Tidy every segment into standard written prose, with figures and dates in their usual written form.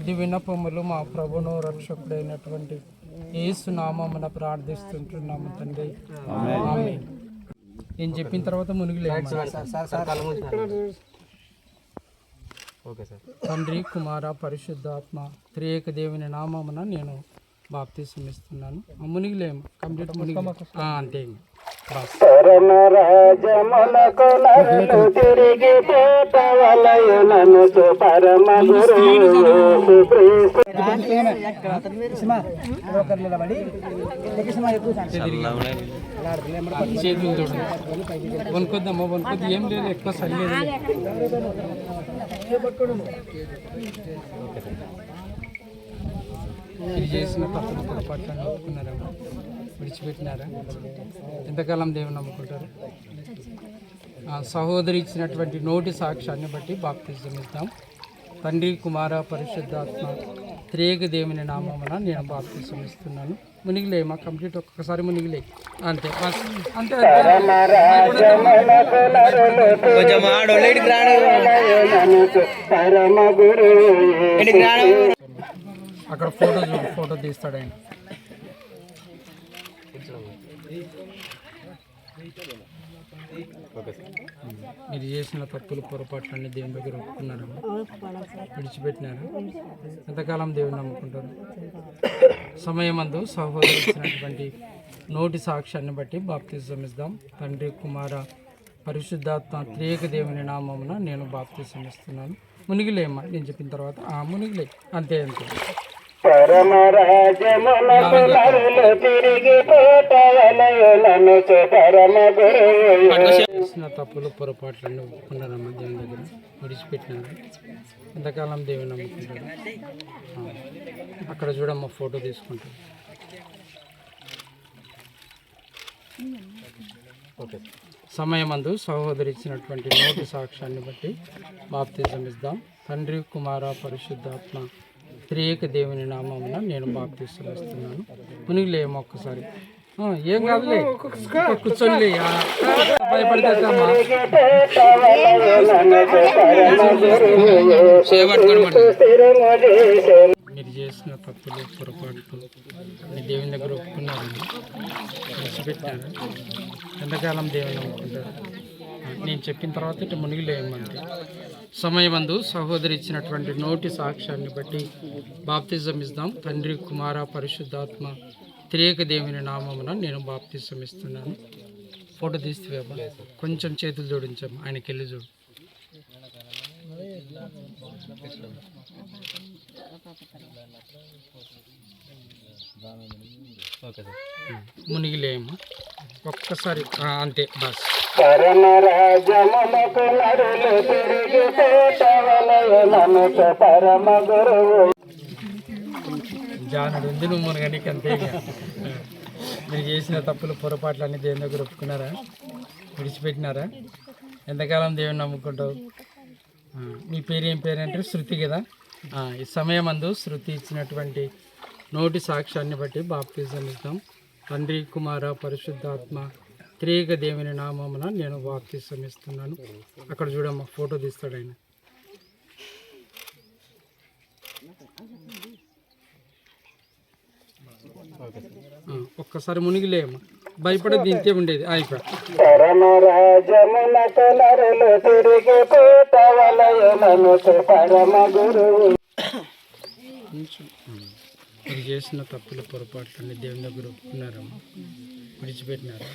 కొద్ది విన్నపములు మా ప్రభును రక్షకుడైనటువంటి యేసు నామమున ప్రార్థిస్తుంటున్నాము తండ్రి. ఆమేన్. నేను చెప్పిన తర్వాత మునిగిలే. తండ్రి, కుమార, పరిశుద్ధాత్మ త్రియేక దేవుని నామమున నేను బాప్తిసం ఇస్తున్నాను. మునిగిలేము, కంప్లీట్ మునిగి అంతే. చేతులు వనుకొద్దామా? వనుకొద్ది ఏం లేదు, ఎక్కువ సరిలేదు. మీరు చేసిన తప్పులు పొరపాట్లను ఒప్పుకున్నారా? విడిచిపెట్టినారా? ఎంతకాలం దేవుని నమ్ముకుంటారు? సహోదరి ఇచ్చినటువంటి నోటి సాక్ష్యాన్ని బట్టి బాప్తిజం ఇద్దాం. తండ్రి, కుమార, పరిశుద్ధాత్మ త్రియేక దేవుని నామమున నేను బాప్తిజం ఇస్తున్నాను. మునిగిలేమా? కంప్లీట్ ఒక్కసారి మునిగిలే. అంతే అంతే. అక్కడ ఫోటో తీస్తాడు ఆయన. మీరు చేసిన తప్పులు పొరపాట్లన్నీ దేవుని దగ్గర ఒప్పుకున్నారా? విడిచిపెట్టినారా? ఎంతకాలం దేవుని నమ్ముకుంటారు? సమయమందు సహోదరు ఇచ్చినటువంటి నోటి సాక్ష్యాన్ని బట్టి బాప్తిజం ఇద్దాం. తండ్రి, కుమార, పరిశుద్ధాత్మ త్రియేక దేవుని నామమున నేను బాప్తిజం ఇస్తున్నాను. మునిగిలేమ్మా నేను చెప్పిన తర్వాత. మునిగిలే. అంతే అంతే. చేసిన తప్పులు పొరపాట్లన్నీ ఒప్పుకున్నారమ్మా దేవుని దగ్గర, విడిచిపెట్టినారు. ఎంతకాలం దేవుని నమ్ముకుంటారు? అక్కడ చూడమ్మా, ఫోటో తీసుకుంటారు. సమయమందు సహోదరి ఇచ్చినటువంటి నోటి సాక్ష్యాన్ని బట్టి బాప్తిజం ఇద్దాం. తండ్రి, కుమార, పరిశుద్ధాత్మ త్రియేక దేవుని నామమున నేను బాప్తిజం ఇస్తున్నాను. మునిగిలేమో ఒక్కసారి. ఏం కాదులే, కూర్చొని భయపడతామా? మీరు చేసిన తప్పులు పొరపాట్లు దేవుని దగ్గర ఒప్పుకున్నారని విడిచిపెట్టారు. ఎంతకాలం దేవుని నమ్ముకుంటారు? నేను చెప్పిన తర్వాత ఇటు మునిగిలేమంటే. సమయమందు సహోదరి ఇచ్చినటువంటి నోటి సాక్ష్యాన్ని బట్టి బాప్తిజం ఇద్దాం. తండ్రి, కుమార, పరిశుద్ధాత్మ త్రియేక దేవుని నామమున నేను బాప్తిజం ఇస్తున్నాను. ఫోటో తీస్తే కొంచెం చేతులు జోడించాము, ఆయనకి వెళ్ళి చూడు. మునిగిలేమా ఒక్కసారి. అంతే బస్. జానుడు ఉంది నువ్వు మునగనికి అంతే. మీరు చేసిన తప్పులు పొరపాట్లన్నీ దేవుని దగ్గర ఒప్పుకున్నారా? విడిచిపెట్టినారా? ఎంతకాలం దేవుని నమ్ముకుంటావు? మీ పేరు ఏం పేరు అంటే శృతి కదా. ఈ సమయమందు శృతి ఇచ్చినటువంటి నోటి సాక్ష్యాన్ని బట్టి బాప్తిజం ఇద్దాం. తండ్రి, కుమార, పరిశుద్ధాత్మ త్రియేక దేవుని నామమున నేను బాప్తిజం ఇస్తున్నాను. అక్కడ చూడమ్మా, ఫోటో తీస్తాడు ఆయన. ఒక్కసారి మునిగిలేమ్మా, భయపడేది ఇంతే ఉండేది. అయిపోయి మీరు చేసిన తప్పుల పొరపాట్లన్నీ దేవుని దగ్గర ఒప్పుకున్నారమ్మా, విడిచిపెట్టినారు.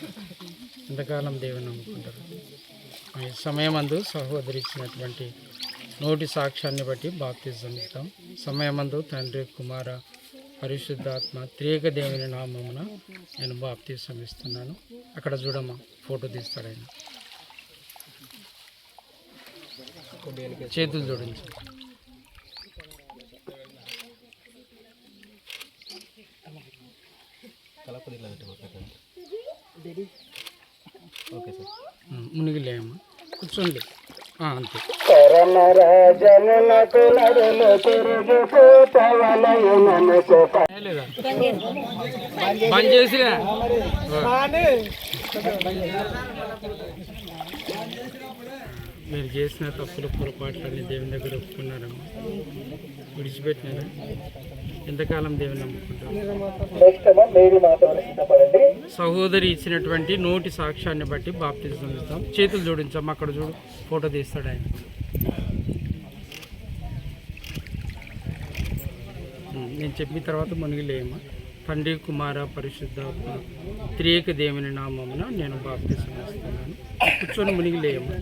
ఎంతకాలం దేవుని నమ్ముకుంటారు? ఈ సమయమందు సహోదరి ఇచ్చినటువంటి నోటి సాక్ష్యాన్ని బట్టి బాప్తిజం ఇస్తాం. సమయమందు తండ్రి, కుమార, పరిశుద్ధాత్మ త్రియేక దేవుని నామమున నేను బాప్తిజం ఇస్తున్నాను. అక్కడ చూడమ్మా, ఫోటో తీస్తాడు ఆయన. చేతులు జోడించు. మునిగిలేమ్మా, కూర్చోండి. అంతే. బంద్ చేసిరా. మీరు చేసిన తప్పులు పొరపాట్లన్నీ దేవుని దగ్గర ఒప్పుకున్నారమ్మా, విడిచిపెట్టినారా? ఎంతకాలం దేవుని నమ్ముకుంటారు? సహోదరి ఇచ్చినటువంటి నోటి సాక్ష్యాన్ని బట్టి బాప్తిజం ఇస్తాం. చేతులు జోడించాం, అక్కడ చూడు, ఫోటో తీస్తాడు ఆయన. నేను చెప్పిన తర్వాత మునిగిలేయమ్మా. తండ్రి, కుమార, పరిశుద్ధాత్మ త్రియేక దేవుని నామమున నేను బాప్తిజం ఇస్తున్నాను. కూర్చొని మునిగిలేయమ్మా.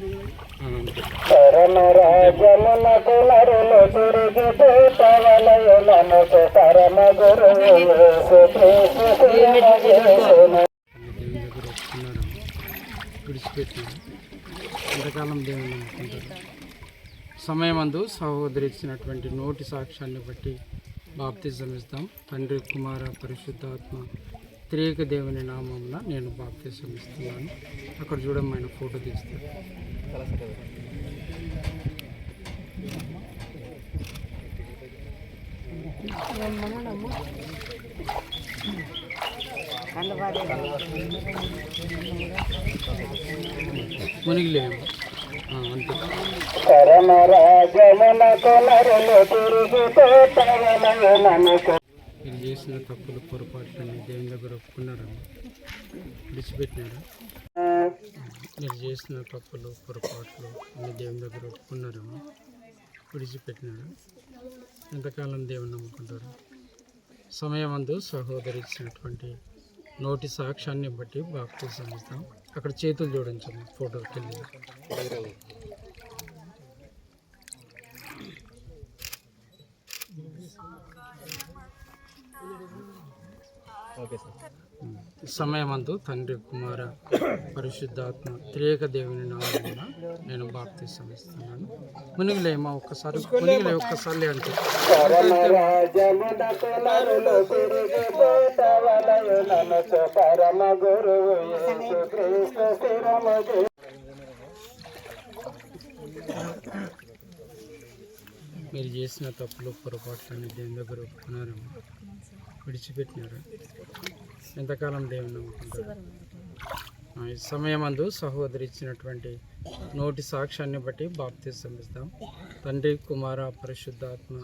విడిచిపెట్టినారు. ఎంతకాలం దేవుని నమ్ముకుంటారు? సమయమందు సహోదరి ఇచ్చినటువంటి నోటి సాక్ష్యాన్ని బట్టి బాప్తిజం ఇస్తాం. తండ్రి, కుమార, పరిశుద్ధాత్మ త్రియేక దేవుని నామమున నేను బాప్తిజం ఇస్తున్నాను. అక్కడ చూడమైన ఫోటో తీస్తాను. మునిగిలేము అంతే. మీరు చేసిన తప్పులు పొరపాట్లన్నీ దేవుని దగ్గర ఒప్పుకున్నారమ్మా, విడిచిపెట్టినారా? మీరు చేసిన తప్పులు పొరపాట్లు అన్ని దేవుని దగ్గర ఒప్పుకున్నారమ్మా, విడిచిపెట్టినారా? ఎంతకాలం దేవుని నమ్ముకుంటారు? సమయమందు సహోదరి ఇచ్చినటువంటి నోటి సాక్ష్యాన్ని బట్టి బాప్తిజం ఇస్తాం. అక్కడ చేతులు జోడించమ్మా, ఫోటోకి వెళ్ళి. సమయమందు తండ్రి, కుమార, పరిశుద్ధాత్మ త్రియేక దేవుని నామమున నేను బాప్తిజం ఇస్తున్నాను. మునిగిలేమా ఒక్కసారి, మునిగిలే ఒక్కసారి అంటే మీరు చేసిన తప్పులు పొరపాట్లన్నీ దేవుని దగ్గర ఒప్పుకున్నారమ్మా, విడిచిపెట్టినారు. ఎంతకాలం దేవుని నమ్ముకుంటారు? ఈ సమయమందు సహోదరి ఇచ్చినటువంటి నోటి సాక్ష్యాన్ని బట్టి బాప్తిజం ఇస్తాం. తండ్రి, కుమార, పరిశుద్ధాత్మ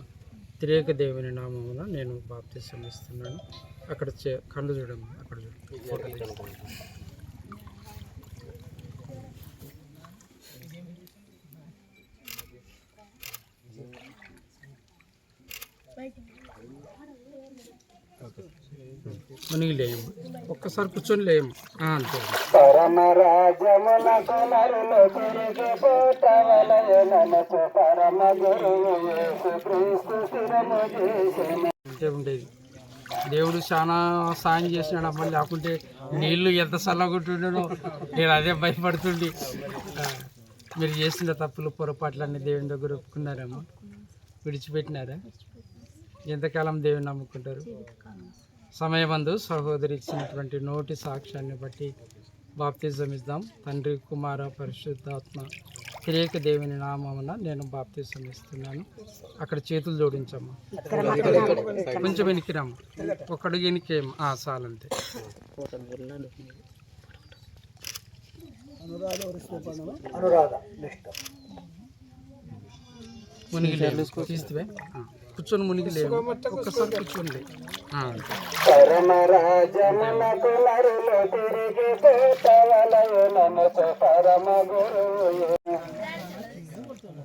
త్రియేక దేవుని నామమున నేను బాప్తిజం ఇస్తున్నాను. అక్కడ కళ్ళు చూడమ్మా, అక్కడ చూడండి. మునిగి లేము, ఒక్కసారి కూర్చొని లేము అంతే. అంతే ఉండేది. దేవుడు చాలా సాయం చేసినాడు అమ్మ, లేకుంటే నీళ్ళు ఎంత చల్లగొట్టుండో నేను అదే భయపడుతుండి. మీరు చేసిన తప్పులు పొరపాట్లన్నీ దేవుని దగ్గర ఒప్పుకున్నారమ్మా, విడిచిపెట్టినారా? ఎంతకాలం దేవుని నమ్ముకుంటారు? సమయమందు సహోదరి ఇచ్చినటువంటి నోటి సాక్ష్యాన్ని బట్టి బాప్తిజం ఇద్దాం. తండ్రి, కుమార, పరిశుద్ధాత్మ త్రియేక దేవుని నామమున నేను బాప్తిజం ఇస్తున్నాను. అక్కడ చేతులు జోడించమ్మా, కొంచెం వెనక్కిరమ్మా, ఒక్కడికి వెనకేమో చాలంతే. మునిగి తీస్తే కూర్చొని మునిగి లేవు, ఒక్కసారి కూర్చొని లే.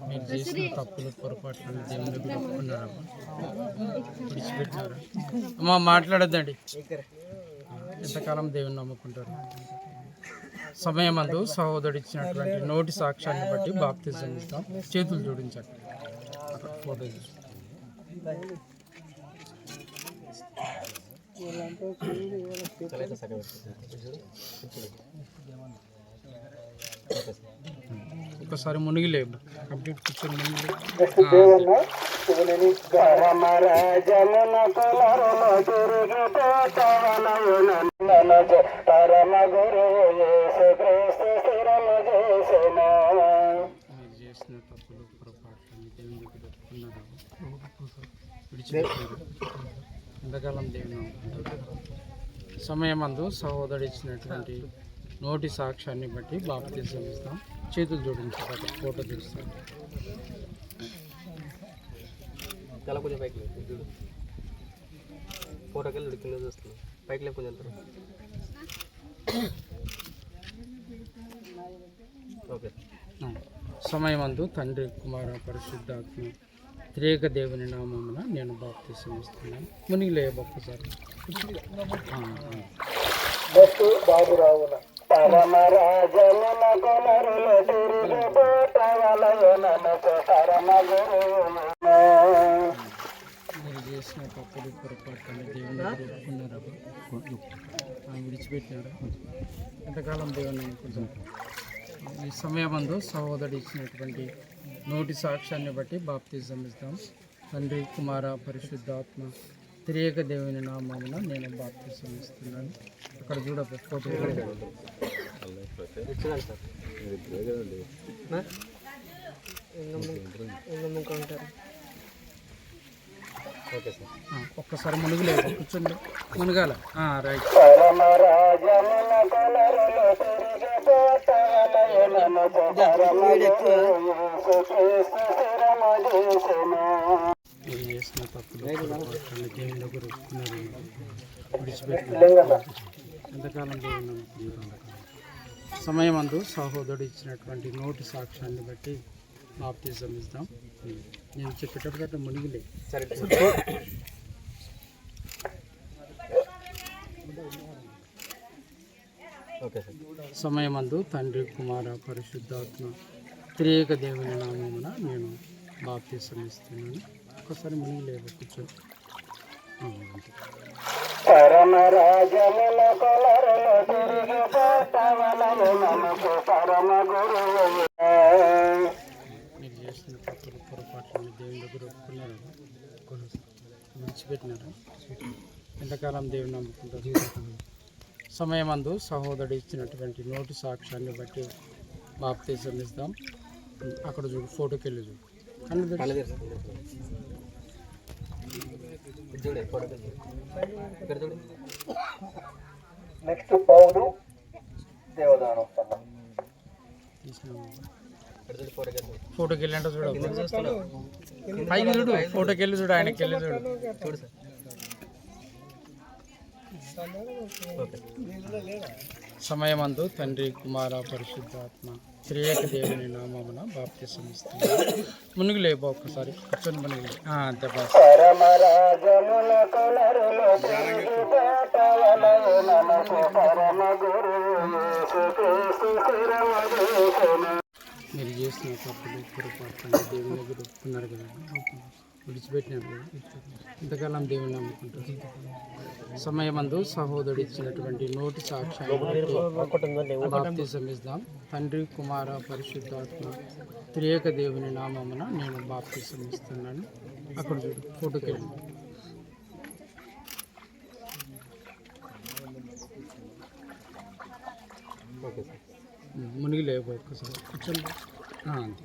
మీరు చేసిన తప్పులు పొరపాట్లు దేవుని దగ్గర ఒప్పుకున్నారమ్మా, విడిచిపెట్టినారా? అమ్మా మాట్లాడద్దండి. ఎంతకాలం దేవుని నమ్ముకుంటారు? సమయమందు సహోదరుడు ఇచ్చినటువంటి నోటి సాక్ష్యాన్ని బట్టి బాప్తిజం ఇస్తాం. చేతులు జోడించండి, ఫోటో ఒకసారి మునిగిలేము, కంప్లీట్ కూర్చొని మునిగి చేసిన తప్పులు పొరపాట్లు దేవుని దగ్గర ఒప్పుకున్నారా? విడిచిపెట్టారు. ఎంతకాలం దేవుని సమయమందు సహోదరుడు ఇచ్చినటువంటి నోటి సాక్ష్యాన్ని బట్టి బాప్తిజం ఇస్తాం. చేతులు జోడించి ఫోటో తీస్తాం. చాలా కొంచెం పైకి చూడు, ఫోటోకి వెళ్ళి కింద చూస్తున్నాం, పైకి లేపు కొంచెం. ఓకే. సమయమందు తండ్రి కుమార పరిశుద్ధాత్మ త్రియేక దేవుని నామమున నేను బాప్తిసం ఇస్తున్నాను. మునిగి లేవు ఒక్కసారి. మీరు చేసిన తప్పులు పొరపాటు దేవుని విడిచిపెట్టినారా? ఎంతకాలం దేవుని అనుకుంటారు? ఈ సమయమందు సహోదరుడు ఇచ్చినటువంటి నోటి సాక్ష్యాన్ని బట్టి బాప్తిజం ఇస్తాం. తండ్రి కుమార పరిశుద్ధాత్మ త్రియేక దేవుని నామమున నేను బాప్తిజం ఇస్తున్నాను. అక్కడ చూడ ఫోటో. ఒక్కసారి మునుగులేదు, కూర్చోండి, మునగాల. రైట్. మీరు చేసిన తప్పులు దేవుని దగ్గర ఒప్పుకున్నారు, విడిచిపెట్టినారు. ఎంతకాలం దేవుని నమ్ముకున్నారు? సమయమందు సహోదరుడు ఇచ్చినటువంటి నోటి సాక్ష్యాన్ని బట్టి బాప్తిజం ఇస్తాం. నేను చెప్పేటప్పుడు అట్లా మునిగిలే. సమయమందు తండ్రి కుమార పరిశుద్ధాత్మ త్రియేక దేవుని నామమున నేను బాప్తిసం ఇస్తున్నాను. ఒక్కసారి మునిగిలేదు, కూర్చొని. మీరు చేసిన తప్పులు పొరపాట్లను దేవుని దగ్గర ఒప్పుకున్నారు, విడిచిపెట్టినారు. ఎంతకాలం దేవుని నమ్ముకుంటారు? సమయమందు సహోదరుడు ఇచ్చినటువంటి నోటి సాక్ష్యాన్ని బట్టి బాప్తిజం ఇస్తాం. అక్కడ చూడు, ఫోటోకి వెళ్ళి చూడు. నెక్స్ట్ పౌరు దేవదానం ఫోటోకి వెళ్ళి అంటే చూడ, పైకి చూడు, ఫోటోకి వెళ్ళి చూడు, ఆయనకి వెళ్ళి చూడు. చూడు సార్. సమయమందు తండ్రి కుమార పరిశుద్ధాత్మ త్రియేక దేవుని నామమున బాప్తిసం ఇస్తున్నాను. మునుగులే ఒక్కసారి, కూర్చొని మునిగి. అంతే బాస్. మీరు చేసిన తప్పులు పొరపాటు దేవుని దగ్గర ఒప్పుకున్నారు కదా, విడిచిపెట్టినారు కదా. ఇంతకాలం దేవుని నమ్ముకుంటారు. సమయమందు సహోదరుడు ఇచ్చినటువంటి నోటి సాక్ష్యాన్ని బాప్తిసం ఇస్తాం. తండ్రి కుమార పరిశుద్ధాత్మ త్రియేక దేవుని నామమున నేను బాప్తిసం ఇస్తున్నాను. అక్కడ చూడు, ఫోటోకి వెళ్ళి. మునిగి లేవు ఒక్కసారి, కూర్చోండి. అంతే.